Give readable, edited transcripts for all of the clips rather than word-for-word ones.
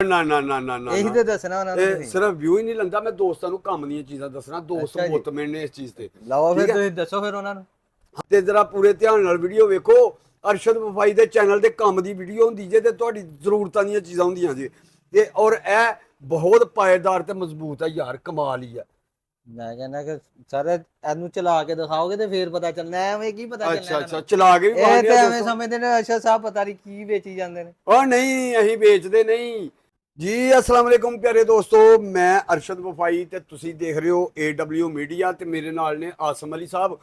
ਨਾ ਨਾ ਨਾ ਨਾ ਨਾ ਇਹੀ ਨਾ ਤੇ ਦੱਸਣਾ ਉਹਨਾਂ ਨੂੰ ਇਹ ਤੁਸੀਂ। ਸਿਰਫ ਵਿਊ ਹੀ ਨਹੀਂ ਲੰਦਾ, ਮੈਂ ਦੋਸਤਾਂ ਨੂੰ ਕੰਮ ਦੀਆਂ ਚੀਜ਼ਾਂ ਦੱਸਣਾ, ਦੋਸਤ ਅੱਛਾ ਜੀ, ਮੁਤਮਿਨ ਨੇ ਇਸ ਚੀਜ਼ ਤੇ। ਲਓ ਠੀਕ ਫਿਰ ਹੈ, ਤੁਸੀਂ ਦੱਸੋ ਫਿਰ ਉਹਨਾਂ ਨੂੰ। ਤੇ ਜਰਾ ਪੂਰੇ ਧਿਆਨ ਨਾਲ ਵੀਡੀਓ ਵੇਖੋ। ਅਰਸ਼ਦ ਵਫਾਈ ਦੇ ਚੈਨਲ ਤੇ ਕੰਮ ਦੀ ਵੀਡੀਓ ਹੁੰਦੀ ਜੇ, ਤੇ ਤੁਹਾਡੀ ਜ਼ਰੂਰਤਾਂ ਦੀਆਂ ਚੀਜ਼ਾਂ ਹੁੰਦੀਆਂ ਜੇ। ਤੇ ਔਰ ਇਹ ਬਹੁਤ ਪਾਏਦਾਰ ਤੇ ਮਜ਼ਬੂਤ ਹੈ ਯਾਰ, ਕਮਾਲ ਹੀ ਆ। ਮੈਂ ਕਹਿੰਦਾ ਕਿ ਸਰ ਇਹਨੂੰ ਚਲਾ ਕੇ ਦਿਖਾਓਗੇ ਤੇ ਫੇਰ ਪਤਾ ਚੱਲਣਾ, ਐਵੇਂ ਕੀ ਪਤਾ ਚੱਲਣਾ ਅੱਛਾ ਇਹਨਾਂ ਅੱਛਾ, ਨੂੰ। ਚਲਾ ਕੇ ਵੀ ਇਹ ਪਾਉਂਦੇ ਤੇ ਆ ਐਵੇਂ ਦੋਸਤੋ। ਸਮਝਦੇ ਨੇ ਅੱਛਾ ਸਾਹਿਬ ਪਤਾ ਨਹੀਂ ਕੀ ਵੇਚੀ ਜਾਂਦੇ ਨੇ। ਉਹ ਨਹੀਂ, ਅਸੀਂ ਵੇਚਦੇ ਨਹੀਂ ਜੀ। ਅਸਲਾਮ ਵਾਲੇਕੁਮ ਪਿਆਰੇ ਦੋਸਤੋ, ਮੈਂ ਅਰਸ਼ਦ ਵਫਾਈ ਤੇ ਤੁਸੀਂ ਦੇਖ ਰਹੇ ਹੋ AW ਮੀਡੀਆ, ਤੇ ਮੇਰੇ ਨਾਲ ਨੇ ਆਸਮ ਅਲੀ ਸਾਹਿਬ।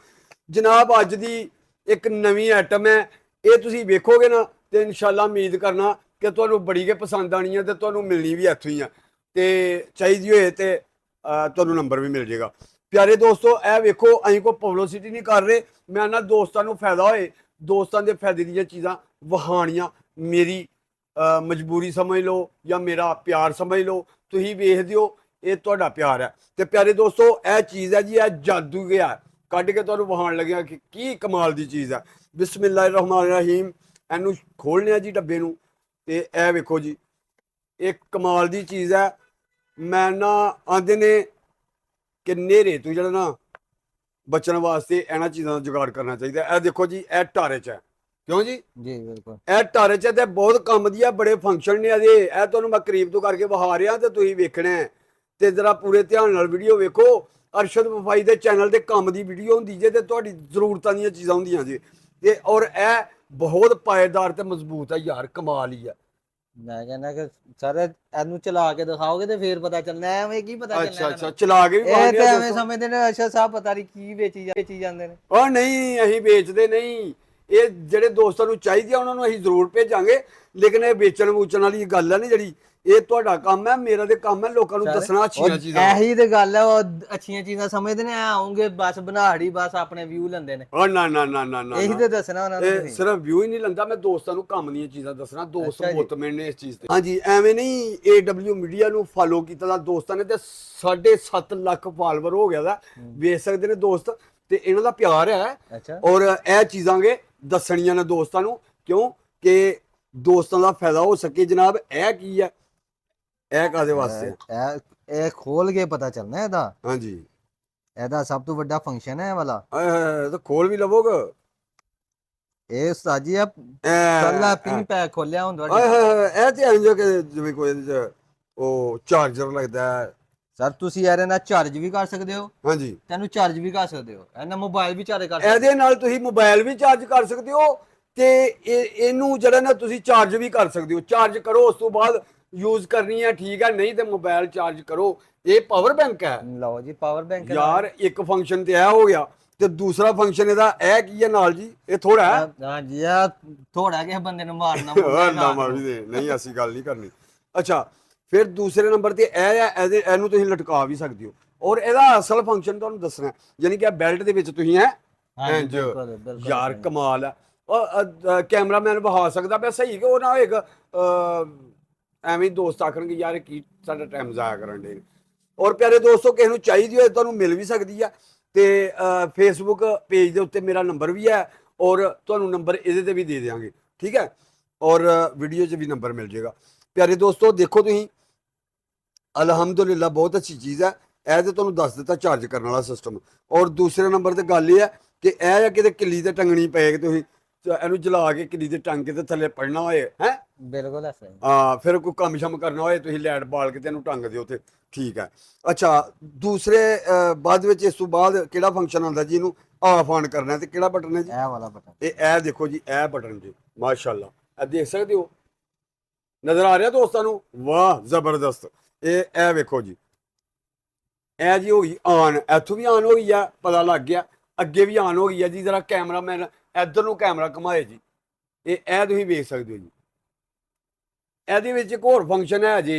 ਜਨਾਬ ਅੱਜ ਦੀ ਇੱਕ ਨਵੀਂ ਆਈਟਮ ਹੈ, ਇਹ ਤੁਸੀਂ ਵੇਖੋਗੇ ਨਾ ਤੇ ਇਨਸ਼ਾਅੱਲਾ ਉਮੀਦ ਕਰਨਾ ਕਿ ਤੁਹਾਨੂੰ ਬੜੀ ਕੇ ਪਸੰਦ ਆਣੀ ਹੈ, ਤੇ ਤੁਹਾਨੂੰ ਮਿਲਣੀ ਵੀ ਇੱਥੋਂ ਹੀ ਆ, ਤੇ ਚਾਹੀਦੀ ਹੋਏ ਤੇ ਤੁਹਾਨੂੰ ਨੰਬਰ ਵੀ ਮਿਲ ਜਾਏਗਾ। ਪਿਆਰੇ ਦੋਸਤੋ ਇਹ ਵੇਖੋ, ਅਸੀਂ ਕੋਈ ਪਬਲਿਸਿਟੀ ਨਹੀਂ ਕਰ ਰਹੇ, ਮੈਂ ਨਾ ਦੋਸਤਾਂ ਨੂੰ ਫਾਇਦਾ ਹੋਏ, ਦੋਸਤਾਂ ਦੇ ਫਾਇਦੇ ਦੀਆਂ ਚੀਜ਼ਾਂ ਵਹਾਣੀਆਂ, ਮੇਰੀ ਮਜਬੂਰੀ ਸਮਝ ਲਓ ਜਾਂ ਮੇਰਾ ਪਿਆਰ ਸਮਝ ਲਓ, ਤੁਸੀਂ ਵੇਖਦੇ ਹੋ ਇਹ ਤੁਹਾਡਾ ਪਿਆਰ ਹੈ। ਤੇ ਪਿਆਰੇ ਦੋਸਤੋ ਇਹ ਚੀਜ਼ ਹੈ ਜੀ, ਇਹ ਜਾਦੂ ਗਿਆ ਕੱਢ ਕੇ ਤੁਹਾਨੂੰ ਵਹਾਣ ਲੱਗਿਆ ਕਿ ਕੀ ਕਮਾਲ ਦੀ ਚੀਜ਼ ਹੈ। ਬਿਸਮਿਲ੍ਲਾਹਿਰ ਰਹਿਮਾਨਿਰ ਰਹੀਮ, ਇਹਨੂੰ ਖੋਲ੍ਹਨੇ ਆ ਜੀ ਡੱਬੇ ਨੂੰ, ਤੇ ਇਹ ਵੇਖੋ ਜੀ, ਇਹ ਕਮਾਲ ਦੀ ਚੀਜ਼ ਹੈ। ਮੈਂ ਨਾ ਆਂਦੇ ਨੇ ਕਿ ਨੇਰੇ ਤੋਂ ਜਿਹੜਾ ਨਾ ਬਚਣ ਵਾਸਤੇ ਇਹਨਾਂ ਚੀਜ਼ਾਂ ਦਾ ਜੁਗਾੜ ਕਰਨਾ ਚਾਹੀਦਾ। ਇਹ ਦੇਖੋ ਜੀ, ਇਹ ਟਾਰੇ 'ਚ ਹੈ, ਕਿਉਂ ਜੀ? ਜੀ ਬਿਲਕੁਲ। ਇਹ ਟਾਰੇ 'ਚ ਤੇ ਬਹੁਤ ਕੰਮ ਦੀ ਆ, ਬੜੇ ਫੰਕਸ਼ਨ ਨੇ ਇਹਦੇ। ਇਹ ਤੁਹਾਨੂੰ ਮੈਂ ਕਰੀਬ ਤੋਂ ਕਰਕੇ ਵਿਖਾ ਰਿਹਾ ਤੇ ਤੁਸੀਂ ਵੇਖਣਾ ਹੈ, ਤੇ ਜਰਾ ਪੂਰੇ ਧਿਆਨ ਨਾਲ ਵੀਡੀਓ ਵੇਖੋ। ਅਰਸ਼ਦ ਵਫਾਈ ਦੇ ਚੈਨਲ ਤੇ ਕੰਮ ਦੀ ਵੀਡੀਓ ਹੁੰਦੀ ਜੇ, ਤੇ ਤੁਹਾਡੀ ਜ਼ਰੂਰਤਾਂ ਦੀਆਂ ਚੀਜ਼ਾਂ ਹੁੰਦੀਆਂ ਜੇ। ਤੇ ਔਰ ਇਹ ਬਹੁਤ ਪਾਏਦਾਰ ਤੇ ਮਜ਼ਬੂਤ ਹੈ ਯਾਰ, ਕਮਾਲ ਹੀ ਆ। ਮੈਂ ਕਹਿੰਦਾ ਕਿ ਸਰ ਇਹਨੂੰ ਚਲਾ ਕੇ ਦਿਖਾਓਗੇ ਤੇ ਫੇਰ ਪਤਾ ਚੱਲਣਾ, ਐਵੇਂ ਕੀ ਪਤਾ ਚੱਲਣਾ ਅੱਛਾ ਇਹਨਾਂ ਅੱਛਾ, ਨੂੰ। ਚਲਾ ਕੇ ਵੀ ਇਹ ਪਾਉਂਦੇ ਤੇ ਆ ਐਵੇਂ ਦੋਸਤੋ। ਸਮਝਦੇ ਨੇ ਅੱਛਾ ਸਾਹਿਬ ਪਤਾ ਨਹੀਂ ਕੀ ਵੇਚੀ ਜਾਂਦੇ ਨੇ। ਉਹ ਨਹੀਂ, ਅਸੀਂ ਵੇਚਦੇ ਨਹੀਂ। ਇਹ ਜਿਹੜੇ ਦੋਸਤਾਂ ਨੂੰ ਚਾਹੀਦੀ ਆ ਉਹਨਾਂ ਨੂੰ ਅਸੀਂ ਜ਼ਰੂਰ ਭੇਜਾਂਗੇ, ਲੇਕਿਨ ਇਹ ਵੇਚਣ ਵੂਚਣ ਵਾਲੀ ਗੱਲ ਹੈ ਨਹੀਂ ਜਿਹੜੀ। ਇਹ ਤੁਹਾਡਾ ਕੰਮ ਹੈ, ਮੇਰਾ ਤੇ ਕੰਮ ਹੈ ਲੋਕਾਂ ਨੂੰ ਸਰ ਦੱਸਣਾ ਉਹ ਅੱਛੀਆਂ ਚੀਜ਼ਾਂ। ਇਹੀ ਤੇ ਗੱਲ ਹੈ, ਉਹ ਅੱਛੀਆਂ ਚੀਜ਼ਾਂ ਸਮਝਦੇ ਨੇ, ਆਉਂਗੇ ਬਸ ਬਣਾੜੀ, ਬਸ ਆਪਣੇ ਵਿਊ ਲੈਂਦੇ ਨੇ। ਉਹ ਨਾ ਨਾ ਨਾ ਨਾ ਨਾ ਇਹੀ ਨਾ, ਤੇ ਦੱਸਣਾ ਉਹਨਾਂ ਨੂੰ ਇਹ ਤੁਸੀਂ। ਸਿਰਫ ਵਿਊ ਹੀ ਨਹੀਂ ਲੰਦਾ, ਮੈਂ ਦੋਸਤਾਂ ਨੂੰ ਕੰਮ ਦੀਆਂ ਚੀਜ਼ਾਂ ਦੱਸਣਾ, ਦੋਸਤ ਅੱਛਾ ਜੀ। ਮੁਤਮਿਨ ਨੇ ਇਸ ਚੀਜ਼ ਤੇ। ਹਾਂਜੀ, ਐਵੇਂ ਨਹੀਂ AW ਮੀਡੀਆ ਨੂੰ ਫਾਲੋ ਕੀਤਾ ਦਾ ਦੋਸਤਾਂ ਨੇ, ਤੇ 7.5 ਲੱਖ ਫਾਲੋਵਰ ਹੋ ਗਿਆ ਦਾ, ਵੇਖ ਸਕਦੇ ਨੇ ਦੋਸਤ। ਤੇ ਇਹਨਾਂ ਦਾ ਪਿਆਰ ਹੈ, ਅੱਛਾ ਔਰ ਇਹ ਚੀਜ਼ਾਂ ਕੇ ਦੱਸਣੀਆਂ ਨੇ ਦੋਸਤਾਂ ਨੂੰ, ਕਿਉਂ ਕਿ ਦੋਸਤਾਂ ਦਾ ਫਾਇਦਾ ਹੋ ਸਕੇ। ਜਨਾਬ ਇਹ ਕੀ ਹੈ, ਇਹ ਕਾਦੇ ਵਾਸਤੇ ਹੈ? ਇਹ ਖੋਲ ਕੇ ਪਤਾ ਚੱਲਣਾ ਇਹਦਾ। ਹਾਂਜੀ, ਇਹਦਾ ਸਭ ਤੋਂ ਵੱਡਾ ਫੰਕਸ਼ਨ ਹੈ ਇਹ ਵਾਲਾ। ਤਾਂ ਖੋਲ ਵੀ ਲਵੋਗੇ? ਇਹ ਸਾਜੀ ਆ ਕੱਲਾ ਪਿਨ ਪੈਕ ਖੋਲਿਆ ਹੁਣ ਤੁਹਾਡੀ। ਇਹ ਤੇ ਇੰਜ ਕਿ ਜਿਵੇਂ ਕੋਈ ਇਹਦੇ 'ਚ ਉਹ ਚਾਰਜਰ ਲੱਗਦਾ ਹੈ। ਸਰ ਤੁਸੀਂ ਇਹਦੇ ਨਾਲ ਚਾਰਜ ਵੀ ਕਰ ਸਕਦੇ ਹੋ, ਹਾਂਜੀ, ਤੈਨੂੰ ਚਾਰਜ ਵੀ ਕਰ ਸਕਦੇ ਹੋ, ਇਹਨਾਂ ਮੋਬਾਈਲ ਵੀ ਚਾਰਜ ਕਰ ਸਕਦੇ ਇਹਦੇ ਨਾਲ ਤੁਸੀਂ ਮੋਬਾਈਲ ਵੀ ਚਾਰਜ ਕਰ ਸਕਦੇ ਹੋ, ਤੇ ਇਹਨੂੰ ਜਿਹੜਾ ਨਾ ਤੁਸੀਂ ਚਾਰਜ ਵੀ ਕਰ ਸਕਦੇ ਹੋ। ਚਾਰਜ ਕਰੋ, ਉਸ ਤੋਂ ਬਾਅਦ ਯੂਜ਼ ਕਰਨੀ ਹੈ, ਠੀਕ ਹੈ, ਨਹੀਂ ਤੇ ਮੋਬਾਈਲ ਚਾਰਜ ਕਰੋ। ਇਹ ਪਾਵਰ ਬੈਂਕ ਹੈ ਹੋ। ਲਓ ਜੀ ਪਾਵਰ ਬੈਂਕ ਯਾਰ। ਇੱਕ ਫੰਕਸ਼ਨ ਤੇ ਇਹ ਹੋ ਗਿਆ, ਤੇ ਦੂਸਰਾ ਫੰਕਸ਼ਨ ਇਹਦਾ ਇਹ ਕੀ ਹੈ ਨਾਲ ਜੀ? ਇਹ ਥੋੜਾ ਹੈ। ਹਾਂਜੀ ਆ ਥੋੜਾ ਕਿਸੇ ਬੰਦੇ ਨੂੰ ਮਾਰਨਾ ਨਾ ਮਾਰੀ ਦੇ, ਨਹੀਂ ਅਸੀਂ ਗੱਲ ਨਹੀਂ ਕਰਨੀ। ਅੱਛਾ, ਫਿਰ ਦੂਸਰੇ ਨੰਬਰ ਤੇ ਇਹ ਹੈ, ਇਹਨੂੰ ਤੁਸੀਂ ਲਟਕਾ ਵੀ ਸਕਦੇ ਹੋ। ਔਰ ਇਹਦਾ ਅਸਲ ਫੰਕਸ਼ਨ ਤੁਹਾਨੂੰ ਦੱਸਣਾ, ਯਾਨੀ ਕਿ ਬੈਲਟ ਦੇ ਵਿੱਚ ਤੁਸੀਂ ਹੈ ਇੰਜ। ਯਾਰ ਕਮਾਲ ਹੈ। ਉਹ ਕੈਮਰਾਮੈਨ ਵਹਾ ਸਕਦਾ ਪਿਆ ਸਹੀ, ਕਿ ਉਹ ਨਾ ਹੋਏਗਾ ਐਵੇਂ ਦੋਸਤ ਆਖਣਗੇ ਯਾਰ ਕੀ ਸਾਡਾ ਟਾਈਮ ਜ਼ਾਇਆ ਕਰਨ ਦੇ। ਔਰ ਪਿਆਰੇ ਦੋਸਤੋ, ਕਿਸੇ ਨੂੰ ਚਾਹੀਦੀ ਹੋਏ ਤੁਹਾਨੂੰ ਮਿਲ ਵੀ ਸਕਦੀ ਆ, ਤੇ ਫੇਸਬੁੱਕ ਪੇਜ ਦੇ ਉੱਤੇ ਮੇਰਾ ਨੰਬਰ ਵੀ ਹੈ, ਔਰ ਤੁਹਾਨੂੰ ਨੰਬਰ ਇਹਦੇ ਤੇ ਵੀ ਦੇ ਦਿਆਂਗੇ, ਠੀਕ ਹੈ, ਔਰ ਵੀਡੀਓ 'ਚ ਵੀ ਨੰਬਰ ਮਿਲ ਜਾਏਗਾ। ਪਿਆਰੇ ਦੋਸਤੋ ਦੇਖੋ ਤੁਸੀਂ, ਅਲਹਮਦੁਲਿਲਾ ਬਹੁਤ ਅੱਛੀ ਚੀਜ਼ ਹੈ। ਇਹ ਤੇ ਤੁਹਾਨੂੰ ਦੱਸ ਦਿੱਤਾ ਚਾਰਜ ਕਰਨ ਵਾਲਾ ਸਿਸਟਮ। ਔਰ ਦੂਸਰੇ ਨੰਬਰ ਤੇ ਗੱਲ ਇਹ ਹੈ ਕਿ ਇਹ ਜਾਂ ਕਿਤੇ ਕਿੱਲੀ ਤੇ ਟੰਗਣੀ ਪਏਗੀ, ਤੁਸੀਂ ਇਹਨੂੰ ਜਲਾ ਕੇ ਕਿੱਲੀ ਤੇ ਟੰਗ ਕੇ ਤੇ ਥੱਲੇ ਪੜਨਾ ਹੋਏ ਹੈ, ਬਿਲਕੁਲ ਐਸਾ ਹੀ। ਫਿਰ ਕੋਈ ਕੰਮ ਸ਼ਮ ਕਰਨਾ ਹੋਏ, ਤੁਸੀਂ ਲਾਈਟ ਬਾਲ ਕੇ ਤੇ ਇਹਨੂੰ ਟੰਗ ਦਿਓ ਤੇ ਠੀਕ ਹੈ। ਅੱਛਾ, ਦੂਸਰੇ ਬਾਅਦ ਵਿੱਚ ਇਸ ਤੋਂ ਬਾਅਦ ਕਿਹੜਾ ਫੰਕਸ਼ਨ ਆਉਂਦਾ ਜੀ? ਇਹਨੂੰ ਆਫ ਆਨ ਕਰਨਾ, ਤੇ ਕਿਹੜਾ ਬਟਨ ਹੈ ਜੀ? ਇਹ ਵਾਲਾ ਬਟਨ। ਇਹ ਦੇਖੋ ਜੀ, ਇਹ ਬਟਨ ਜੀ, ਮਾਸ਼ਾਅੱਲਾ, ਇਹ ਦੇਖ ਸਕਦੇ ਹੋ, ਨਜ਼ਰ ਆ ਰਿਹਾ ਦੋਸਤਾਂ ਨੂੰ? ਵਾਹ ਜ਼ਬਰਦਸਤ। ਇਹ ਵੇਖੋ ਜੀ, ਇਹ ਜੀ ਹੋ ਗਈ ਆਨ, ਇੱਥੋਂ ਵੀ ਆਨ ਹੋ ਗਈ ਆ, ਪਤਾ ਲੱਗ ਗਿਆ। ਅੱਗੇ ਵੀ ਆਨ ਹੋ ਗਈ ਆ ਜੀ। ਜਰਾ ਕੈਮਰਾਮੈਨ ਇੱਧਰ ਨੂੰ ਕੈਮਰਾ ਘੁਮਾਏ ਜੀ, ਇਹ ਤੁਸੀਂ ਵੇਖ ਸਕਦੇ ਹੋ ਜੀ। ਇਹਦੇ ਵਿੱਚ ਇੱਕ ਹੋਰ ਫੰਕਸ਼ਨ ਹੈ ਜੀ,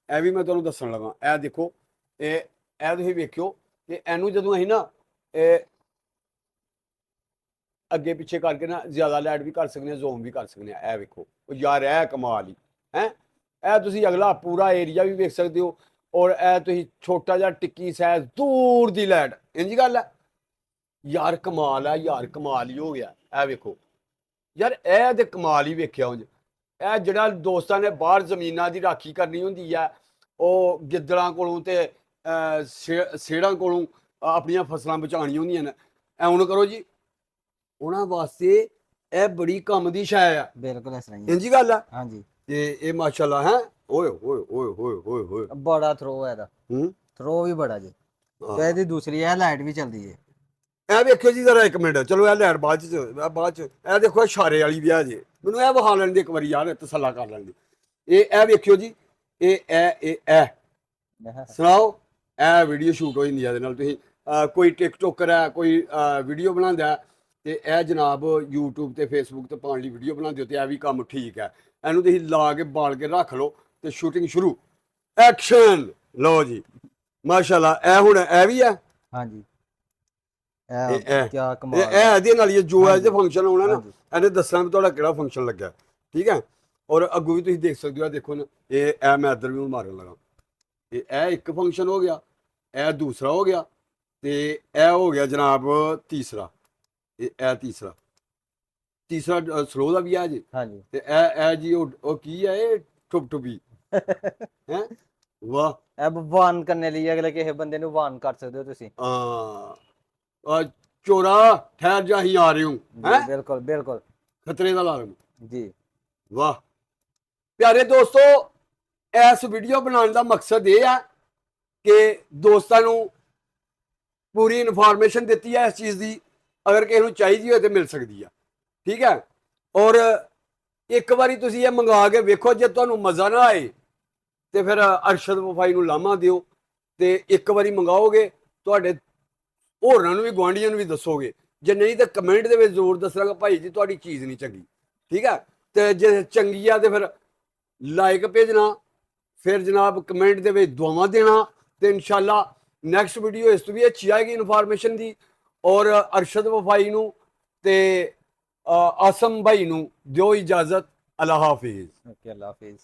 ਇਹ ਵੀ ਮੈਂ ਤੁਹਾਨੂੰ ਦੱਸਣ ਲੱਗਾ। ਇਹ ਦੇਖੋ, ਇਹ ਤੁਸੀਂ ਵੇਖਿਓ ਕਿ ਇਹਨੂੰ ਜਦੋਂ ਅਸੀਂ ਨਾ ਇਹ ਅੱਗੇ ਪਿੱਛੇ ਕਰਕੇ ਨਾ ਜ਼ਿਆਦਾ ਲਾਈਟ ਵੀ ਕਰ ਸਕਦੇ ਹਾਂ, ਜ਼ੂਮ ਵੀ ਕਰ ਸਕਦੇ ਹਾਂ। ਇਹ ਵੇਖੋ ਉਹ ਯਾਰ, ਇਹ ਕਮਾਲ ਹੀ ਹੈ। ਇਹ ਤੁਸੀਂ ਅਗਲਾ ਪੂਰਾ ਏਰੀਆ ਵੀ ਵੇਖ ਸਕਦੇ ਹੋ, ਔਰ ਇਹ ਤੁਸੀਂ ਛੋਟਾ ਜਿਹਾ ਟਿੱਕੀ ਸਾਈਜ਼ ਦੂਰ ਦੀ ਲਾਈਟ, ਇੰਝ ਗੱਲ ਹੈ ਯਾਰ, ਕਮਾਲ ਹੈ ਯਾਰ, ਕਮਾਲ ਹੀ ਹੋ ਗਿਆ। ਇਹ ਵੇਖੋ ਯਾਰ, ਇਹ ਤੇ ਕਮਾਲ ਹੀ ਵੇਖਿਆ ਉਂਝ। ਇਹ ਜਿਹੜਾ ਦੋਸਤਾਂ ਨੇ ਬਾਹਰ ਜ਼ਮੀਨਾਂ ਦੀ ਰਾਖੀ ਕਰਨੀ ਹੁੰਦੀ ਆ, ਉਹ ਗਿੱਦੜਾਂ ਕੋਲੋਂ ਤੇ ਸੇੜਾਂ ਕੋਲੋਂ ਆਪਣੀਆਂ ਫਸਲਾਂ ਬਚਾਉਣੀਆਂ ਹੁੰਦੀਆਂ ਨੇ, ਐਉਂ ਕਰੋ ਜੀ, ਉਹਨਾਂ ਵਾਸਤੇ ਇਹ ਬੜੀ ਕੰਮ ਦੀ ਸ਼ੈ ਆ। ਬਿਲਕੁਲ ਇਸ ਤਰ੍ਹਾਂ ਹੀ ਇੰਜੀ ਗੱਲ ਆ। ਹਾਂਜੀ ਤੇ ਇਹ ਮਾਸ਼ਾਅੱਲਾ ਹੈ, ਓਏ ਓਏ ਓਏ ਓਏ ਓਏ ਓਏ, ਬੜਾ ਥਰੋ ਹੈ ਇਹਦਾ, ਹੂੰ ਥਰੋ ਵੀ ਬੜਾ ਜੀ। ਹਾਂ। ਤੇ ਇਹਦੀ ਦੂਸਰੀ ਹੈ ਲਾਈਟ ਵੀ ਚੱਲਦੀ ਹੈ। ਇਹ ਵੇਖਿਓ ਜੀ ਜ਼ਰਾ ਇੱਕ ਮਿੰਟ, ਚਲੋ ਇਹ ਲੈਟ ਬਾਅਦ ਚ ਇਹ ਦੇਖੋ ਇਸ਼ਾਰੇ ਵਾਲੀ ਵੀ ਆ ਜੇ, ਮੈਨੂੰ ਇਹ ਵਿਖਾ ਲੈਣ ਦੇ ਇੱਕ ਵਾਰੀ ਯਾਰ, ਤਸੱਲਾ ਕਰ ਲੈਣ ਦੇ। ਇਹ ਵੇਖਿਓ ਜੀ, ਇਹ ਸੁਣਾਓ, ਇਹ ਵੀਡੀਓ ਸ਼ੂਟ ਹੋ ਜਾਂਦੀ ਹੈ ਇਹਦੇ ਨਾਲ। ਤੁਸੀਂ ਕੋਈ ਟਿਕਟੋਕਰ ਹੈ, ਕੋਈ ਵੀਡੀਓ ਬਣਾਉਂਦਾ ਤੇ ਇਹ ਜਨਾਬ YouTube ਤੇ Facebook ਤੇ ਪਾਉਣ ਲਈ ਵੀਡੀਓ ਬਣਾਉਂਦੇ ਹੋ, ਤੇ ਇਹ ਵੀ ਕੰਮ ਠੀਕ ਹੈ। ਇਹਨੂੰ ਤੁਸੀਂ ਲਾ ਕੇ ਬਾਲ ਕੇ ਰੱਖ ਲਓ ਤੇ ਸ਼ੂਟਿੰਗ ਸ਼ੁਰੂ, ਐਕਸ਼ਨ। ਲਓ ਜੀ ਮਾਸ਼ਾਅੱਲਾ, ਇਹ ਹੁਣ ਇਹ ਵੀ ਹੈ। ਹਾਂਜੀ ਇਹ ਕੀ ਕਮਾਲ ਇਹ ਇਹਦੇ ਨਾਲ ਹੀ ਹੈ, ਜੋ ਹਾਂਜੀ। ਇਹਦੇ ਫੰਕਸ਼ਨ ਹੋਣਾ ਨਾ, ਹਾਂਜੀ। ਇਹਨੇ ਦੱਸਣਾ ਵੀ ਤੁਹਾਡਾ ਕਿਹੜਾ ਫੰਕਸ਼ਨ ਲੱਗਾ, ਠੀਕ ਹੈ। ਔਰ ਅੱਗੋਂ ਵੀ ਤੁਸੀਂ ਦੇਖ ਸਕਦੇ ਹੋ, ਦੇਖੋ ਨਾ, ਇਹ ਮੈਂ ਇੱਧਰ ਵੀ ਹੁਣ ਮਾਰਨ ਲੱਗਾ, ਇਹ ਇੱਕ ਫੰਕਸ਼ਨ ਹੋ ਗਿਆ, ਇਹ ਦੂਸਰਾ ਹੋ ਗਿਆ, ਤੇ ਇਹ ਹੋ ਗਿਆ ਜਨਾਬ ਤੀਸਰਾ, ਇਹ ਤੀਸਰਾ ਸਲੋ ਦਾ ਵੀ ਆ ਜੀ। ਹਾਂਜੀ ਤੇ ਇਹ ਜੀ ਉਹ ਕੀ ਹੈ, ਇਹ ਠੁਪਠੁਪੀ ਹੈ, ਵਾਹ। ਇਹ ਵਾਨ ਕਰਨੇ ਲਈ ਅਗਲੇ ਕਿਸੇ ਬੰਦੇ ਨੂੰ ਵਾਨ ਕਰ ਸਕਦੇ ਹੋ ਤੁਸੀਂ। ਚੋਰਾ ਠਹਿਰ ਜਾ, ਹੀ ਆ ਰਹੇ ਹੂੰ, ਹੈ ਬਿਲਕੁਲ ਬਿਲਕੁਲ ਖਤਰੇ ਦਾ ਅਲਾਰਮ ਜੀ। ਵਾਹ ਪਿਆਰੇ ਦੋਸਤੋ, ਇਸ ਵੀਡੀਓ ਬਣਾਉਣ ਦਾ ਮਕਸਦ ਇਹ ਆ ਕਿ ਦੋਸਤਾਂ ਨੂੰ ਪੂਰੀ ਇਨਫੋਰਮੇਸ਼ਨ ਦਿੱਤੀ ਹੈ ਇਸ ਚੀਜ਼ ਦੀ, ਅਗਰ ਕਿਸੇ ਨੂੰ ਚਾਹੀਦੀ ਹੋਏ ਤੇ ਮਿਲ ਸਕਦੀ ਆ, ਠੀਕ ਹੈ। ਔਰ ਇੱਕ ਵਾਰੀ ਤੁਸੀਂ ਇਹ ਮੰਗਾ ਕੇ ਵੇਖੋ, ਜੇ ਤੁਹਾਨੂੰ ਮਜ਼ਾ ਨਾ ਆਏ ਤੇ ਫਿਰ ਅਰਸ਼ਦ ਵਫਾਈ ਨੂੰ ਲਾਮਾ ਦਿਓ, ਤੇ ਇੱਕ ਵਾਰੀ ਮੰਗਾਓਗੇ ਤੁਹਾਡੇ ਹੋਰਾਂ ਨੂੰ ਵੀ, ਗੁਆਂਢੀਆਂ ਨੂੰ ਵੀ ਦੱਸੋਗੇ। ਜੇ ਨਹੀਂ ਤਾਂ ਕਮੈਂਟ ਦੇ ਵਿੱਚ ਜ਼ਰੂਰ ਦੱਸਣਾ ਭਾਈ ਜੀ ਤੁਹਾਡੀ ਚੀਜ਼ ਨਹੀਂ ਚੰਗੀ, ਠੀਕ ਹੈ। ਤੇ ਜੇ ਚੰਗੀ ਆ ਤੇ ਫਿਰ ਲਾਈਕ ਭੇਜਣਾ, ਫਿਰ ਜਨਾਬ ਕਮੈਂਟ ਦੇ ਵਿੱਚ ਦੁਆਵਾਂ ਦੇਣਾ, ਤੇ ਇਨਸ਼ਾਅੱਲਾ ਨੈਕਸਟ ਵੀਡੀਓ ਇਸ ਤੋਂ ਵੀ ਅੱਛੀ ਆਏਗੀ ਇਨਫੋਰਮੇਸ਼ਨ ਦੀ। ਔਰ ਅਰਸ਼ਦ ਵਫਾਈ ਨੂੰ ਤੇ ਆਸਮ ਭਾਈ ਨੂੰ ਦਿਓ ਇਜਾਜ਼ਤ। ਅੱਲਾ ਹਾਫਿਜ਼। ਓਕੇ, ਅੱਲਾ ਹਾਫਿਜ਼।